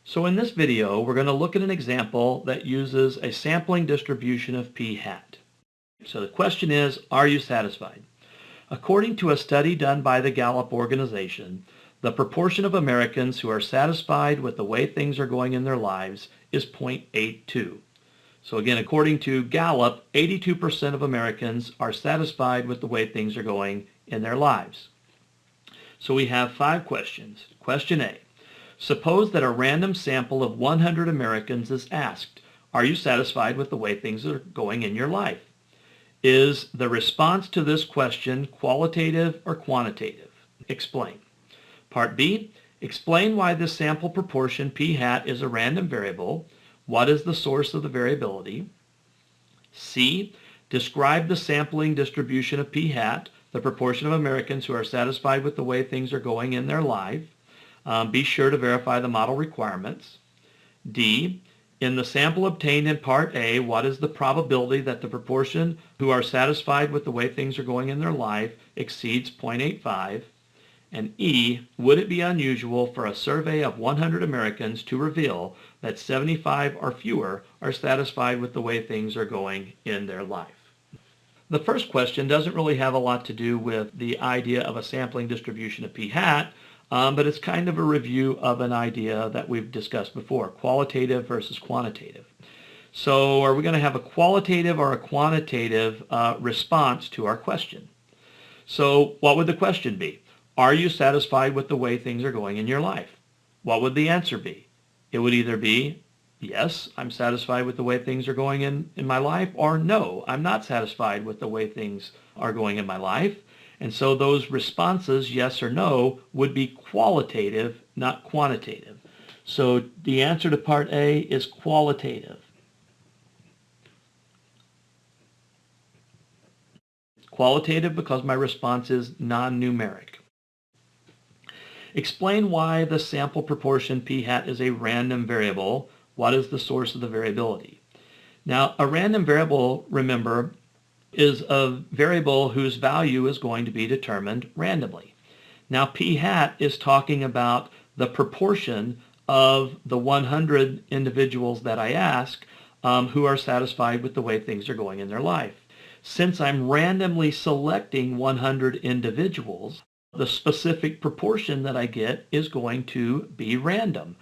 So in this video, we're going to look at an example that uses a sampling distribution of p hat. So the question is, are you satisfied? According to a study done by the Gallup organization, the proportion of Americans who are satisfied with the way things are going in their lives is 0.82. So again, according to Gallup, 82% of Americans are satisfied with the way things are going in their lives. So we have 5 questions. Question A. Suppose that a random sample of 100 Americans is asked, are you satisfied with the way things are going in your life? Is the response to this question qualitative or quantitative? Explain. Part B, explain why this sample proportion p hat is a random variable. What is the source of the variability? C, describe the sampling distribution of p hat, the proportion of Americans who are satisfied with the way things are going in their life. Be sure to verify the model requirements. D, in the sample obtained in Part A, what is the probability that the proportion who are satisfied with the way things are going in their life exceeds 0.85? And E, would it be unusual for a survey of 100 Americans to reveal that 75 or fewer are satisfied with the way things are going in their life? The first question doesn't really have a lot to do with the idea of a sampling distribution of p hat, but it's kind of a review of an idea that we've discussed before, qualitative versus quantitative. So are we going to have a qualitative or a quantitative response to our question? So what would the question be? Are you satisfied with the way things are going in your life? What would the answer be? It would either be, yes, I'm satisfied with the way things are going in my life, or no, I'm not satisfied with the way things are going in my life. And so those responses, yes or no, would be qualitative, not quantitative. So the answer to Part A is qualitative. Qualitative because my response is non-numeric. Explain why the sample proportion p hat is a random variable. What is the source of the variability? Now, a random variable, remember, is a variable whose value is going to be determined randomly. Now, p hat is talking about the proportion of the 100 individuals that I ask who are satisfied with the way things are going in their life. Since I'm randomly selecting 100 individuals, the specific proportion that I get is going to be random.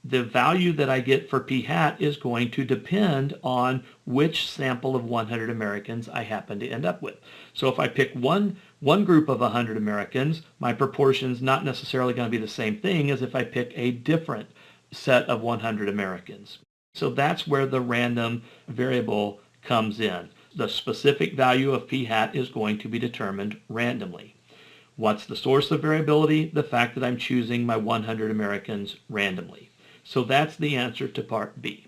The value that I get for p hat is going to depend on which sample of 100 Americans I happen to end up with. So if I pick one group of 100 Americans, my proportion is not necessarily going to be the same thing as if I pick a different set of 100 Americans. So that's where the random variable comes in. The specific value of p hat is going to be determined randomly. What's the source of variability? The fact that I'm choosing my 100 Americans randomly. So that's the answer to Part B.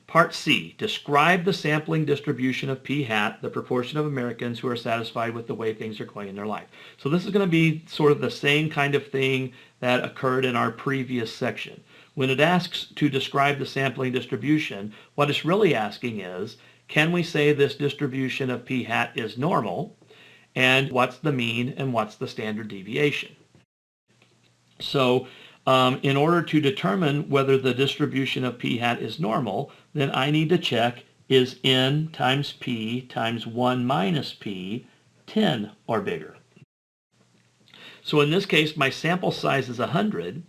Part C, describe the sampling distribution of p hat, the proportion of Americans who are satisfied with the way things are going in their life. So this is going to be sort of the same kind of thing that occurred in our previous section. When it asks to describe the sampling distribution, what it's really asking is, can we say this distribution of p hat is normal? And what's the mean and what's the standard deviation? So in order to determine whether the distribution of p hat is normal, then I need to check, is n times p times 1 minus p 10 or bigger? So in this case, my sample size is 100,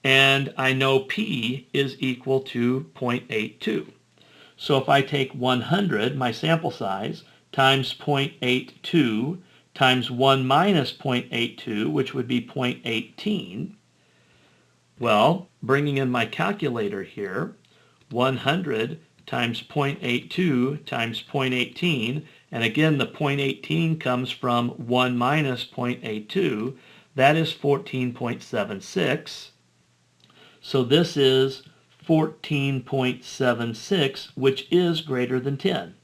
and I know p is equal to 0.82. So if I take 100, my sample size, times 0.82 times 1 minus 0.82, which would be 0.18. Well, bringing in my calculator here, 100 times 0.82 times 0.18, and again the 0.18 comes from 1 minus 0.82, that is 14.76. So this is 14.76, which is greater than 10.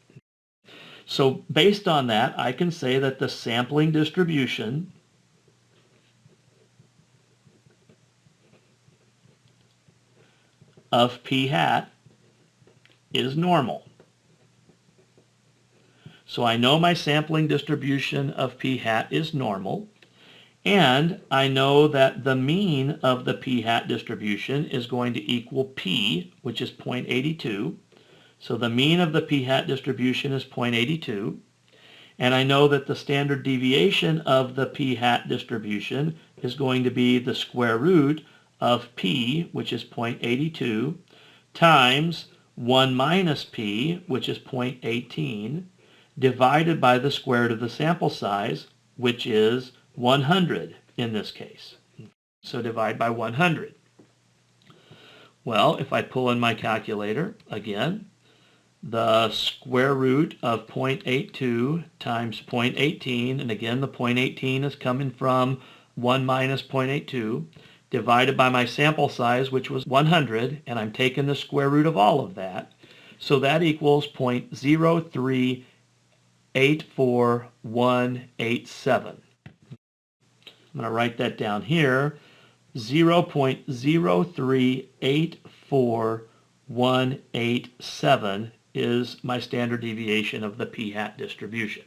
So based on that, I can say that the sampling distribution of p hat is normal. So I know my sampling distribution of p hat is normal, And I know that the mean of the p-hat distribution is going to equal p, which is 0.82. So the mean of the p-hat distribution is 0.82. And I know that the standard deviation of the p-hat distribution is going to be the square root of p, which is 0.82, times 1 minus p, which is 0.18, divided by the square root of the sample size, which is 100 in this case. So divide by 100. Well, if I pull in my calculator, again, the square root of 0.82 times 0.18, and again the 0.18 is coming from 1 minus 0.82, divided by my sample size, which was 100, and I'm taking the square root of all of that. So that equals 0.0384187. I'm going to write that down here. 0.0384187 is my standard deviation of the p-hat distribution.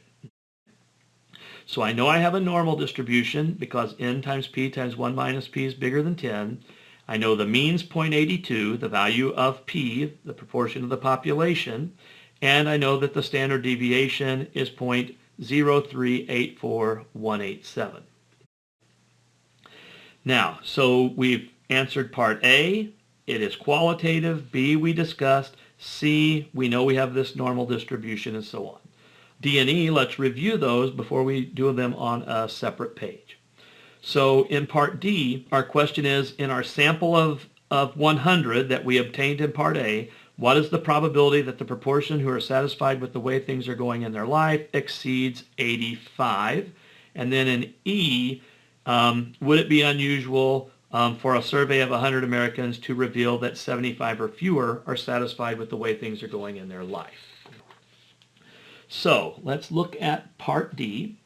So I know I have a normal distribution because n times p times 1 minus p is bigger than 10. I know the mean's 0.82, the value of p, the proportion of the population, and I know that the standard deviation is 0.0384187. Now, so we've answered part A. It is qualitative. B, we discussed. C, we know we have this normal distribution, and so on. D and E, let's review those before we do them on a separate page. So in part D, our question is, in our sample of 100 that we obtained in part A, what is the probability that the proportion who are satisfied with the way things are going in their life exceeds 85? And then in E, would it be unusual for a survey of 100 Americans to reveal that 75 or fewer are satisfied with the way things are going in their life? So let's look at part D.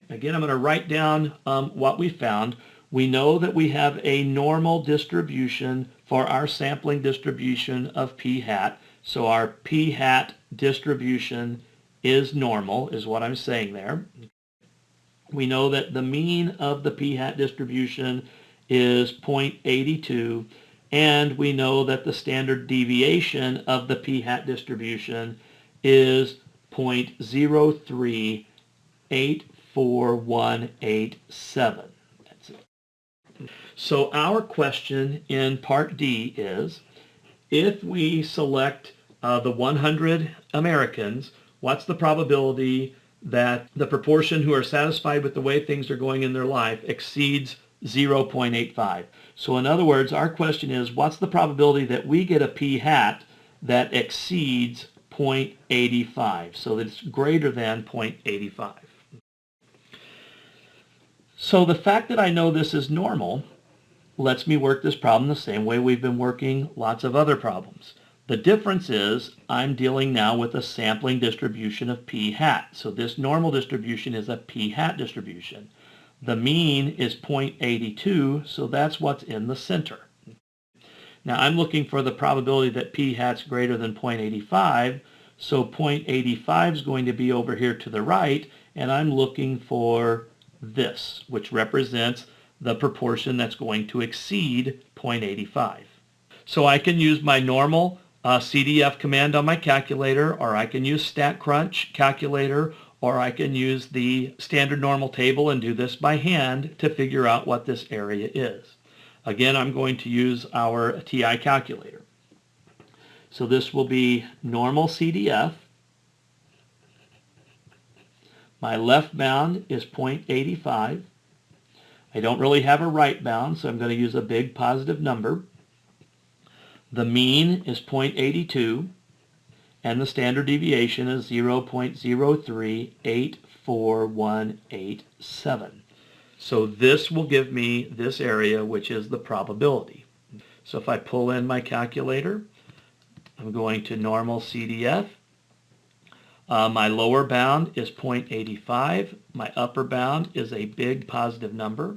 Again, I'm going to write down what we found. We know that we have a normal distribution for our sampling distribution of p-hat. So our p-hat distribution is normal, is what I'm saying there. We know that the mean of the p-hat distribution is 0.82, and we know that the standard deviation of the p-hat distribution is 0.0384187. That's it. So our question in part D is, if we select the 100 Americans, what's the probability that the proportion who are satisfied with the way things are going in their life exceeds 0.85? So in other words, our question is, what's the probability that we get a p-hat that exceeds 0.85, so that it's greater than 0.85? So the fact that I know this is normal lets me work this problem the same way we've been working lots of other problems. The difference is I'm dealing now with a sampling distribution of p-hat. So this normal distribution is a p-hat distribution. The mean is 0.82, so that's what's in the center. Now I'm looking for the probability that p-hat's greater than 0.85, so 0.85 is going to be over here to the right, and I'm looking for this, which represents the proportion that's going to exceed 0.85. So I can use my normal CDF command on my calculator, or I can use StatCrunch calculator, or I can use the standard normal table and do this by hand to figure out what this area is. Again, I'm going to use our TI calculator. So this will be normal CDF. My left bound is 0.85. I don't really have a right bound, so I'm going to use a big positive number. The mean is 0.82, and the standard deviation is 0.0384187. So this will give me this area, which is the probability. So if I pull in my calculator, I'm going to normal CDF. My lower bound is 0.85. My upper bound is a big positive number.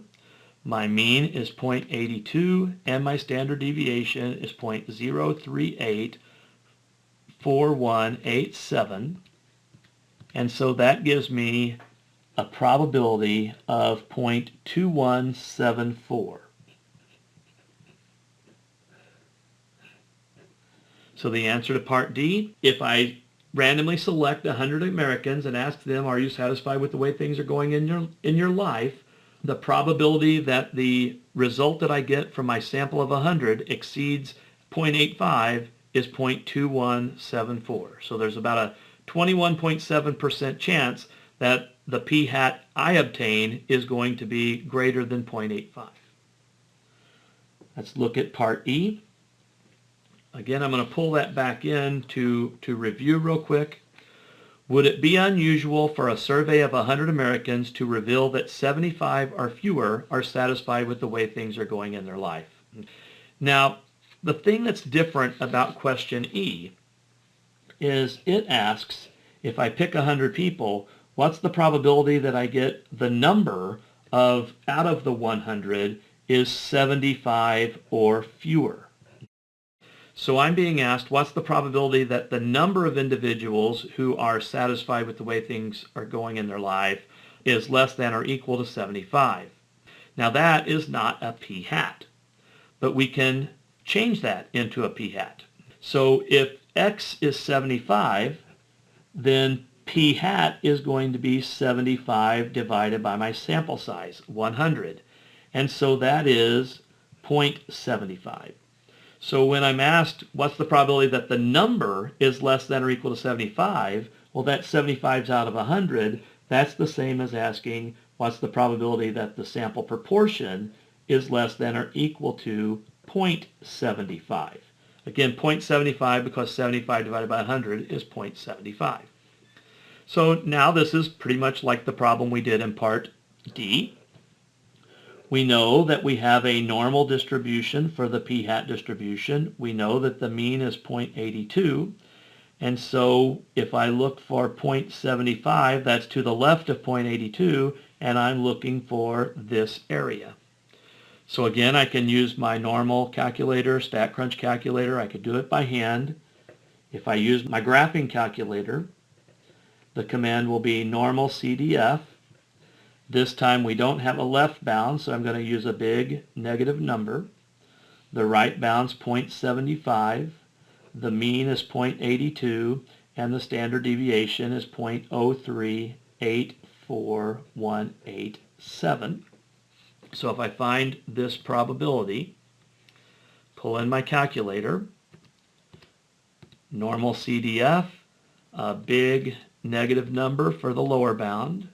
My mean is 0.82, and my standard deviation is 0.0384187. And so that gives me a probability of 0.2174. So the answer to part D, if I randomly select 100 Americans and ask them, are you satisfied with the way things are going in your life, the probability that the result that I get from my sample of 100 exceeds 0.85 is 0.2174. So there's about a 21.7% chance that the p hat I obtain is going to be greater than 0.85. Let's look at part E. Again, I'm going to pull that back in to review real quick. Would it be unusual for a survey of 100 Americans to reveal that 75 or fewer are satisfied with the way things are going in their life? Now, the thing that's different about question E is it asks, if I pick 100 people, what's the probability that I get the number of, out of the 100, is 75 or fewer? So I'm being asked, what's the probability that the number of individuals who are satisfied with the way things are going in their life is less than or equal to 75? Now that is not a p hat, but we can change that into a p hat. So if x is 75, then p hat is going to be 75 divided by my sample size, 100. And so that is 0.75. So when I'm asked what's the probability that the number is less than or equal to 75, well, that 75 is out of 100. That's the same as asking what's the probability that the sample proportion is less than or equal to 0.75. Again, 0.75 because 75 divided by 100 is 0.75. So now this is pretty much like the problem we did in part D. We know that we have a normal distribution for the p hat distribution. We know that the mean is 0.82. And so if I look for 0.75, that's to the left of 0.82, and I'm looking for this area. So again, I can use my normal calculator, StatCrunch calculator. I could do it by hand. If I use my graphing calculator, the command will be normal CDF. This time we don't have a left bound, so I'm going to use a big negative number. The right bound's 0.75, the mean is 0.82, and the standard deviation is 0.0384187. So if I find this probability, pull in my calculator, normal CDF, a big negative number for the lower bound.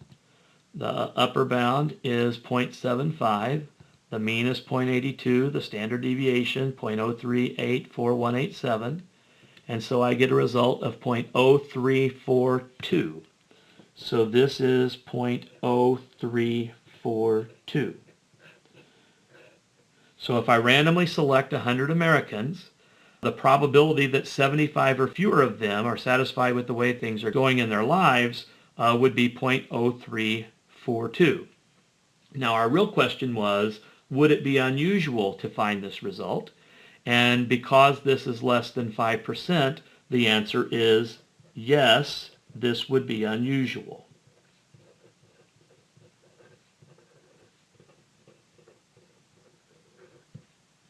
The upper bound is 0.75. The mean is 0.82. The standard deviation, 0.0384187. And so I get a result of 0.0342. So this is 0.0342. So if I randomly select 100 Americans, the probability that 75 or fewer of them are satisfied with the way things are going in their lives would be 0.0342. Now our real question was, would it be unusual to find this result? And because this is less than 5%, the answer is yes, this would be unusual.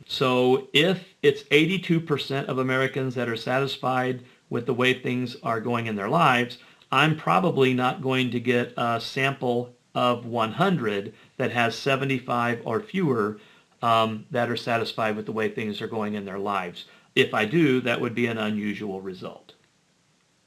So if it's 82% of Americans that are satisfied with the way things are going in their lives, I'm probably not going to get a sample of 100 that has 75 or fewer that are satisfied with the way things are going in their lives. If I do, that would be an unusual result.